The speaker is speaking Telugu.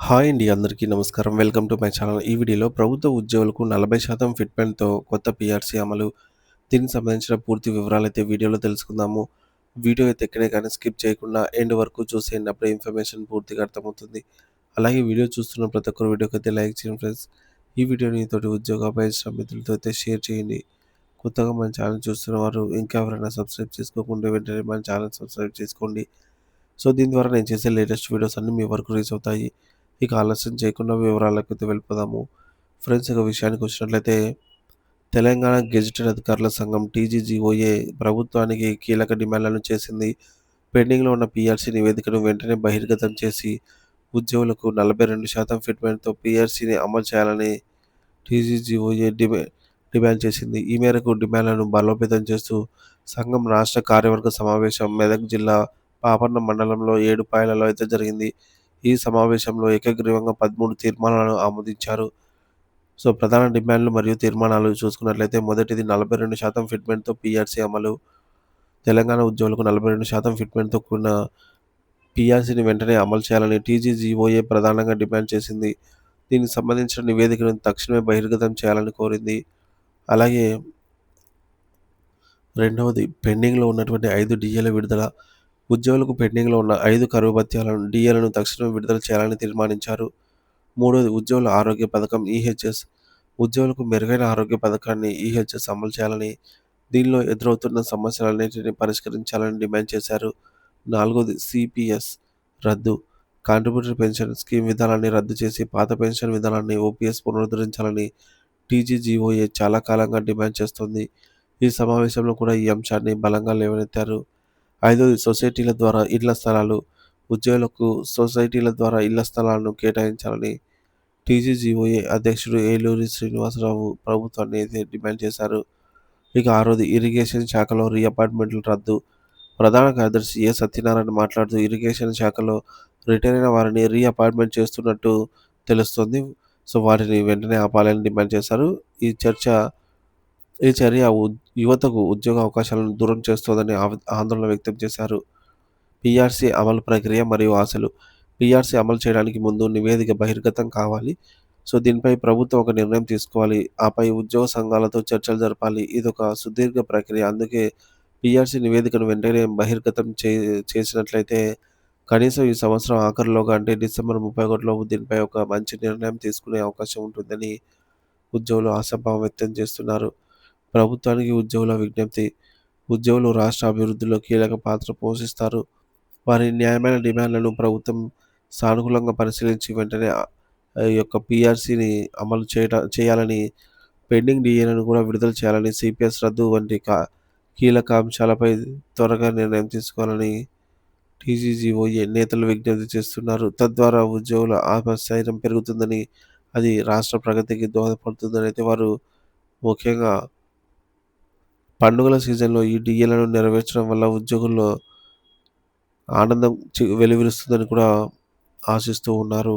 హాయ్ అండి. అందరికీ నమస్కారం. Welcome to my channel. ఈ వీడియోలో ప్రభుత్వ ఉద్యోగులకు 40% ఫిట్‌మెంట్‌తో కొత్త పీఆర్సీ అమలు. దీనికి సంబంధించిన పూర్తి వివరాలైతే వీడియోలో తెలుసుకుందాము. వీడియో అయితే ఎక్కడే కానీ స్కిప్ చేయకుండా ఎండ్ వరకు చూసేయండి. అప్పుడే ఇన్ఫర్మేషన్ పూర్తిగా అర్థమవుతుంది. అలాగే వీడియో చూస్తున్న ప్రతి ఒక్కరు వీడియోకైతే లైక్ చేయండి ఫ్రెండ్స్. ఈ వీడియోని తోటి ఉద్యోగ అపేక్ష మిత్రులతో అయితే షేర్ చేయండి. కొత్తగా మన ఛానల్ చూస్తున్న వారు ఇంకా ఎవరైనా సబ్స్క్రైబ్ చేసుకోకుంటే వెంటనే మన ఛానల్ సబ్స్క్రైబ్ చేసుకోండి. సో దీని ద్వారా నేను చేసే లేటెస్ట్ వీడియోస్ అన్నీ మీ వరకు రీచ్ అవుతాయి. ఇక ఆలస్యం చేయకుండా వివరాలకైతే వెళ్ళిపోదాము. ఫ్రెండ్స్, ఇక విషయానికి వచ్చినట్లయితే తెలంగాణ గెజిటెడ్ అధికారుల సంఘం టీజీజీఓఏ ప్రభుత్వానికి కీలక డిమాండ్లను చేసింది. పెండింగ్లో ఉన్న పీఆర్సీ నివేదికను వెంటనే బహిర్గతం చేసి ఉద్యోగులకు 42% ఫిట్మెంట్‌తో పీఆర్సీని అమలు చేయాలని టీజీజీఓఏ డిమాండ్ చేసింది. ఈ మేరకు డిమాండ్లను బలోపేతం చేస్తూ సంఘం రాష్ట్ర కార్యవర్గ సమావేశం మెదక్ జిల్లా పాపన్న మండలంలో ఏడుపాయలలో అయితే జరిగింది. ఈ సమావేశంలో ఏకగ్రీవంగా 13 తీర్మానాలను ఆమోదించారు. సో ప్రధాన డిమాండ్లు మరియు తీర్మానాలు చూసుకున్నట్లయితే మొదటిది 42% ఫిట్మెంట్‌తో పీఆర్సీ అమలు. తెలంగాణ ఉద్యోగులకు 42% ఫిట్మెంట్‌తో కూడిన పీఆర్సీని వెంటనే అమలు చేయాలని టీజీజీఓఏ ప్రధానంగా డిమాండ్ చేసింది. దీనికి సంబంధించిన నివేదికను తక్షణమే బహిర్గతం చేయాలని కోరింది. అలాగే రెండవది పెండింగ్‌లో ఉన్నటువంటి 5 డీఏల విడుదల. ఉద్యోగులకు పెండింగ్‌లో ఉన్న 5 కరువు భత్యాలను డీఏలను తక్షణమే విడుదల చేయాలని తీర్మానించారు. మూడోది ఉద్యోగుల ఆరోగ్య పథకం ఈహెచ్ఎస్. ఉద్యోగులకు మెరుగైన ఆరోగ్య పథకాన్ని ఈహెచ్ఎస్ అమలు చేయాలని, దీనిలో ఎదురవుతున్న సమస్యలన్నిటిని పరిష్కరించాలని డిమాండ్ చేశారు. నాలుగోది సిపిఎస్ రద్దు. కాంట్రిబ్యూటరీ పెన్షన్ స్కీమ్ విధానాన్ని రద్దు చేసి పాత పెన్షన్ విధానాన్ని ఓపీఎస్ పునరుద్ధరించాలని టీజీజీఓఏ చాలా కాలంగా డిమాండ్ చేస్తోంది. ఈ సమావేశంలో కూడా ఈ అంశాన్ని బలంగా లేవనెత్తారు. ఐదోది సొసైటీల ద్వారా ఇళ్ల స్థలాలు. ఉద్యోగులకు సొసైటీల ద్వారా ఇళ్ల స్థలాలను కేటాయించాలని టీజీజీఓఏ అధ్యక్షుడు ఏలూరి శ్రీనివాసరావు ప్రభుత్వాన్ని అయితే డిమాండ్ చేశారు. ఇక ఆరోది ఇరిగేషన్ శాఖలో రీఅపాయింట్మెంట్ల రద్దు. ప్రధాన కార్యదర్శి ఏ సత్యనారాయణ మాట్లాడుతూ ఇరిగేషన్ శాఖలో రిటైర్ అయిన వారిని రీఅపాయింట్మెంట్ చేస్తున్నట్టు తెలుస్తోంది. సో వాటిని వెంటనే ఆపాలని డిమాండ్ చేశారు. ఈ చర్య యువతకు ఉద్యోగ అవకాశాలను దూరం చేస్తోందని ఆందోళన వ్యక్తం చేశారు. పీఆర్సీ అమలు ప్రక్రియ మరియు ఆశలు. పీఆర్సీ అమలు చేయడానికి ముందు నివేదిక బహిర్గతం కావాలి. సో దీనిపై ప్రభుత్వం ఒక నిర్ణయం తీసుకోవాలి. ఆపై ఉద్యోగ సంఘాలతో చర్చలు జరపాలి. ఇదొక సుదీర్ఘ ప్రక్రియ. అందుకే పీఆర్సీ నివేదికను వెంటనే బహిర్గతం చేసినట్లయితే కనీసం ఈ సంవత్సరం ఆఖరులోగా అంటే డిసెంబర్ 31 లోపు దీనిపై ఒక మంచి నిర్ణయం తీసుకునే అవకాశం ఉంటుందని ఉద్యోగులు ఆశాభావం వ్యక్తం చేస్తున్నారు. ప్రభుత్వానికి ఉద్యోగుల విజ్ఞప్తి. ఉద్యోగులు రాష్ట్ర అభివృద్ధిలో కీలక పాత్ర పోషిస్తారు. వారి న్యాయమైన డిమాండ్లను ప్రభుత్వం సానుకూలంగా పరిశీలించి వెంటనే ఈ యొక్క పీఆర్సీని అమలు చేయాలని, పెండింగ్ డీఏలను కూడా విడుదల చేయాలని, సిపిఎస్ రద్దు వంటి కీలక అంశాలపై త్వరగా నిర్ణయం తీసుకోవాలని టీజీజీఓఏ నేతలు విజ్ఞప్తి చేస్తున్నారు. తద్వారా ఉద్యోగుల ఆత్మస్థైర్యం పెరుగుతుందని, అది రాష్ట్ర ప్రగతికి దోహదపడుతుందని అయితే వారు ముఖ్యంగా పండుగల సీజన్‌లో ఈ డీఏలను నెరవేర్చడం వల్ల ఉద్యోగుల్లో ఆనందం వెల్లివిరుస్తుందని కూడా ఆశిస్తూ ఉన్నారు.